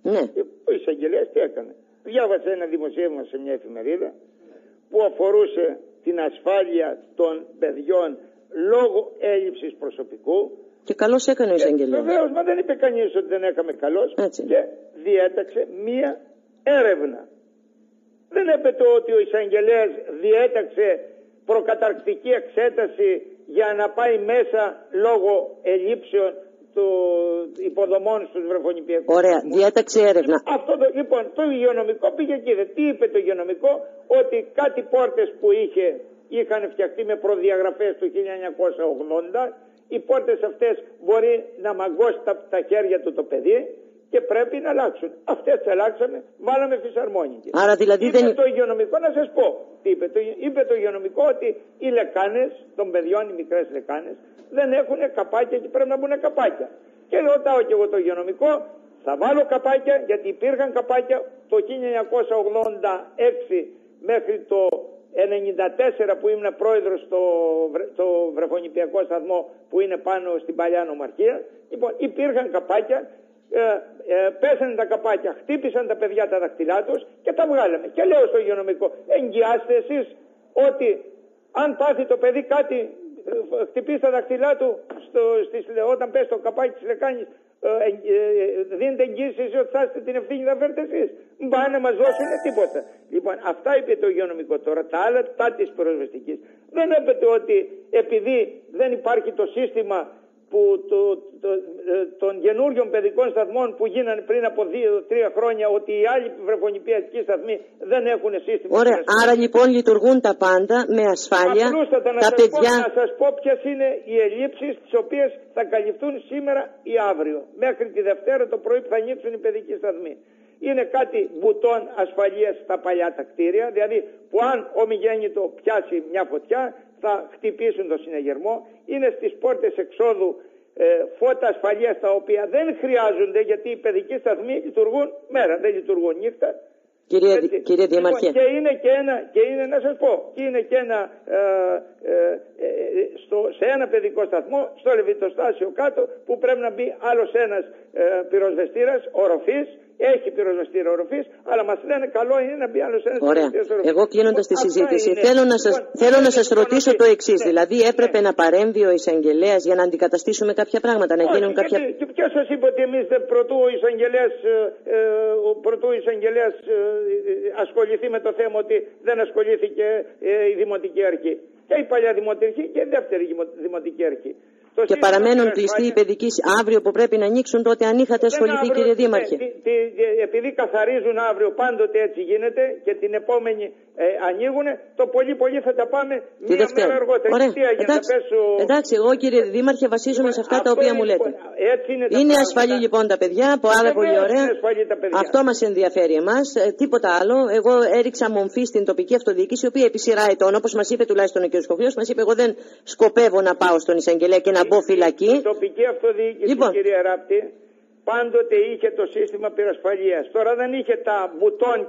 Ναι. Ο εισαγγελέας τι έκανε? Διάβασε ένα δημοσίευμα σε μια εφημερίδα που αφορούσε την ασφάλεια των παιδιών λόγω έλλειψης προσωπικού. Και καλώς έκανε ο εισαγγελέας. Βεβαίως, μα δεν είπε κανείς ότι δεν έκαμε καλώς. Και διέταξε μία έρευνα. Δεν έπεται ότι ο εισαγγελέας διέταξε προκαταρκτική εξέταση για να πάει μέσα λόγω ελλείψεων του υποδομών στους βρεφονιπιακούς. Ωραία, διέταξε έρευνα. Λοιπόν, το υγειονομικό πήγε εκεί. Τι είπε το υγειονομικό? Ότι κάτι πόρτες που είχαν φτιαχτεί με προδιαγραφές του 1980, οι πόρτες αυτές μπορεί να μαγκώσει τα χέρια του το παιδί και πρέπει να αλλάξουν. Αυτές τις αλλάξαμε, βάλαμε φυσαρμόνικες. Άρα δηλαδή είπε το υγειονομικό, να σας πω. Είπε το υγειονομικό ότι οι λεκάνες των παιδιών, οι μικρές λεκάνες, δεν έχουν καπάκια και πρέπει να μπουν καπάκια. Και ρωτάω και εγώ το υγειονομικό, θα βάλω καπάκια, γιατί υπήρχαν καπάκια το 1986 μέχρι το 1994 που ήμουν πρόεδρος στο βρεφονιπιακό σταθμό που είναι πάνω στην παλιά νομαρχία. Λοιπόν, υπήρχαν καπάκια. Πέσανε τα καπάκια, χτύπησαν τα παιδιά τα δαχτυλά τους και τα βγάλαμε. Και λέω στο υγειονομικό, εγγυάστε εσείς ότι αν πάθει το παιδί κάτι, χτυπήσει τα δαχτυλά του όταν πέσει το καπάκι της λεκάνης, δίνετε εγγύηση εσείς ότι θα είστε την ευθύνη, θα φέρετε εσείς? Μπα να μας δώσουν τίποτα. Λοιπόν, αυτά είπε το υγειονομικό. Τώρα τα άλλα τα της πυροσβεστικής δεν έπεται ότι επειδή δεν υπάρχει το σύστημα των καινούριων παιδικών σταθμών που γίνανε πριν από 2-3 χρόνια, ότι οι άλλοι βρεφονιπιακοί σταθμοί δεν έχουν σύστημα. Ωραία, άρα λοιπόν λειτουργούν τα πάντα με ασφάλεια. Απλούστατα να σας πω ποιες είναι οι ελλείψεις τις οποίες θα καλυφθούν σήμερα ή αύριο. Μέχρι τη Δευτέρα το πρωί που θα ανοίξουν οι παιδικοί σταθμοί. Είναι κάτι μπουτών ασφαλείας στα παλιά τα κτίρια, δηλαδή που αν ομιγέννητο πιάσει μια φωτιά θα χτυπήσουν το συναγερμό. Είναι στις πόρτες εξόδου φώτα ασφαλείας τα οποία δεν χρειάζονται, γιατί οι παιδικοί σταθμοί λειτουργούν μέρα, δεν λιτουργούν νύχτα. Κύριε Δήμαρχε. Και είναι να σας πω, και είναι και ένα σε ένα παιδικό σταθμό, στο Λεβιτοστάσιο κάτω, που πρέπει να μπει άλλος ένας πυροσβεστήρας οροφής. Έχει πυροσβεστήρα οροφής, αλλά μας λένε καλό είναι να μπει άλλος ένας πυροσβεστήρας οροφής. Εγώ κλείνοντας τη συζήτηση, θέλω να σας ρωτήσω το εξής. Δηλαδή, έπρεπε να παρέμβει ο εισαγγελέας για να αντικαταστήσουμε κάποια πράγματα, να γίνουν κάποια. Και ποιος σας είπε ότι εμείς πρωτού ο εισαγγελέας ασχοληθεί με το θέμα, ότι δεν ασχολήθηκε η Δημοτική Αρχή? Και η παλιά Δημοτική και η δεύτερη Δημοτική Αρχή. Και παραμένουν κλειστοί οι παιδικοί αύριο που πρέπει να ανοίξουν, τότε αν είχατε ασχοληθεί, κύριε Δήμαρχε. Επειδή καθαρίζουν αύριο, πάντοτε έτσι γίνεται, και την επόμενη ανοίγουν, το πολύ θα τα πάμε μία μέρα αργότερα. Ωραία. Εντάξει, εγώ κύριε Δήμαρχε βασίζομαι σε αυτά τα οποία μου λέτε. Είναι ασφαλή λοιπόν τα παιδιά, πάρα πολύ ωραία. Αυτό μας ενδιαφέρει εμάς, τίποτα άλλο. Εγώ έριξα μομφή στην τοπική αυτοδιοίκηση, η οποία επί σειρά ετών, όπως μας είπε τουλάχιστον ο κ. Σκοφιός, μας είπε εγώ δεν σκοπεύω να πάω στον εισαγγελέα και να μπω φυλακή. Η τοπική αυτοδιοίκηση, κυρία Ράπτη, πάντοτε είχε το σύστημα πυρασφαλείας. Τώρα δεν είχε τα μπουτών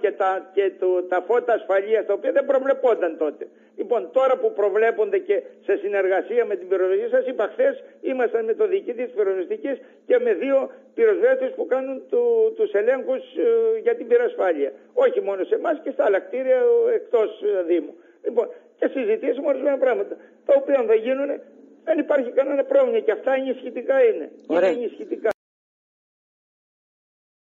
και τα φώτα ασφαλείας, τα οποία δεν προβλεπόνταν τότε. Λοιπόν, τώρα που προβλέπονται και σε συνεργασία με την πυροσβεστική, σας είπα χθες, ήμασταν με το διοικητή της πυροσβεστικής και με 2 πυροσβέστες που κάνουν τους ελέγχους για την πυρασφάλεια. Όχι μόνο σε εμάς, και στα άλλα κτίρια εκτός Δήμου. Λοιπόν, και συζητήσαμε ορισμένα πράγματα, τα οποία θα γίνουν. Δεν υπάρχει κανένα πρόβλημα, και αυτά ενισχυτικά είναι. Είναι ενισχυτικά.